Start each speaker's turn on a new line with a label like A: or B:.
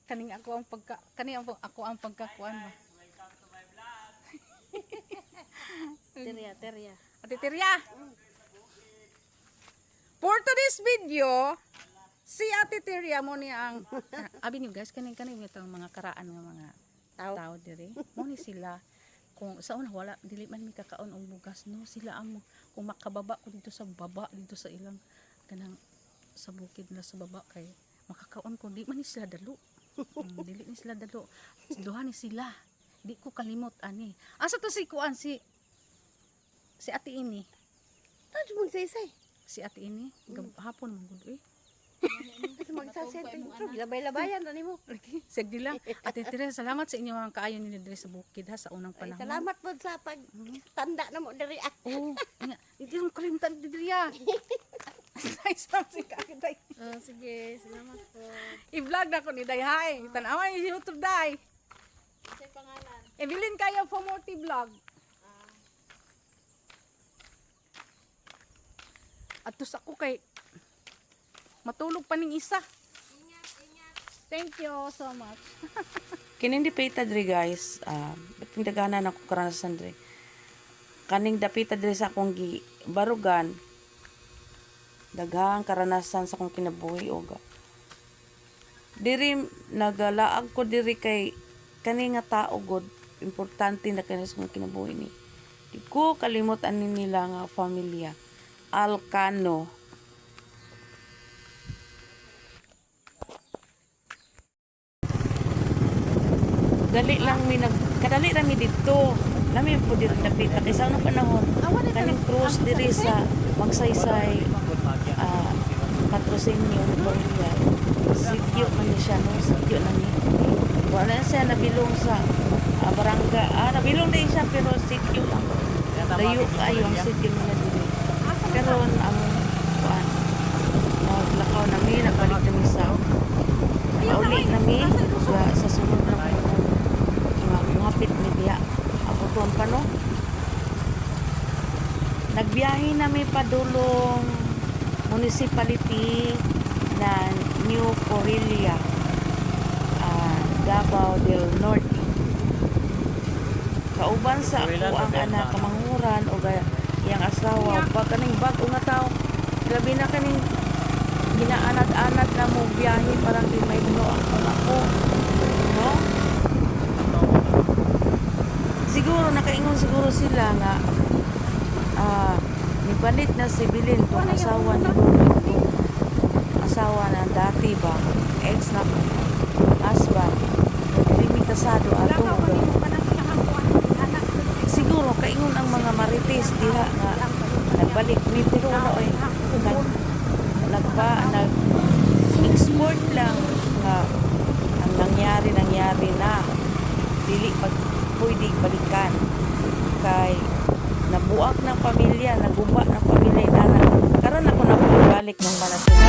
A: Kaning ako ang pagkakuan ba.
B: Terya.
A: Ate Tirya. For today's video, si Ate Tirya mo ni ang abi niyo guys kaning itong mga karaan ng mga tao diri. Mo ni sila kung sa una wala dili man mi kakaon og bugas no sila ang kung makababa ko dito sa baba dito sa ilang kanang sa bukid na sa baba kay makakaon ko di man ni sila dalo. Dili ni sila dalo. Duha ni sila. Di ko kalimot ani. Asa to si kuan si Ate Ini.
B: Ano mong saysay?
A: Si Ate Ini, hapon mong gud eh.
B: Magsasend intro. Labay-labayan ani mo.
A: Sige lang. Ate Teresa, salamat sa inyo ang kaayo ninyo diri sa bukid ha sa unang panahon.
B: Salamat po sa pagtanda na mo diri.
A: Oh, hindi mo kalimutan diri ya. Nice one si Kakiday.
B: Sige, salamat po.
A: I-vlog na ko ni Day. Hi, tanawa yung YouTube Day.
B: Sa pangalan.
A: Evelyn kayo for multi-vlog. At tus ako kay matulog pa ning isa. Ingat. Thank you so much.
C: Kining dapita diri guys, daghanan ako karanasan diri. Kaning dapita diri sa akong barugan, daghang karanasan sa akong kinabuhi og diri nagalaag ko diri kay kani nga tao god importante na kani sa akong kinabuhi ni. Di ko kalimot ani nila nga pamilya. Alcano. Kadali lang mi dito. Lami po dito dapita kay sa unang panahon kaning cruise diri sa Magsaysay Patrocinio Boria. Sityo man ni siya no, sityo na ni. Wala na siya nabilong sa barangay. Nabilong din siya pero sityo lang. Layo kayo ang sityo nila dito. Pero ang naglakaw namin, nagbalik namin sa uli namin sa sunod na mahapit ni Biya. Abuton pa no? Nagbiyahe namin padulong municipality na New Corelia, Davao del Norte. Kauban sa ako ang anak kamanghuran o yang asawa pag kaning bago nga tao grabe na kaning ginaanad-anad na mo biyahe parang di may buno ako no siguro nakaingon siguro sila nga nipalit na si Bilin tong asawa ni asawa na dati ba ex na husband hindi kasado ato siguro kaingon ang mga marites diha nga nagbalik ni pero oy nag-export lang nga ang nangyari na dili pag pwede balikan kay nabuak ng pamilya naguba ng pamilya na karon ako na balik ng Malasunod.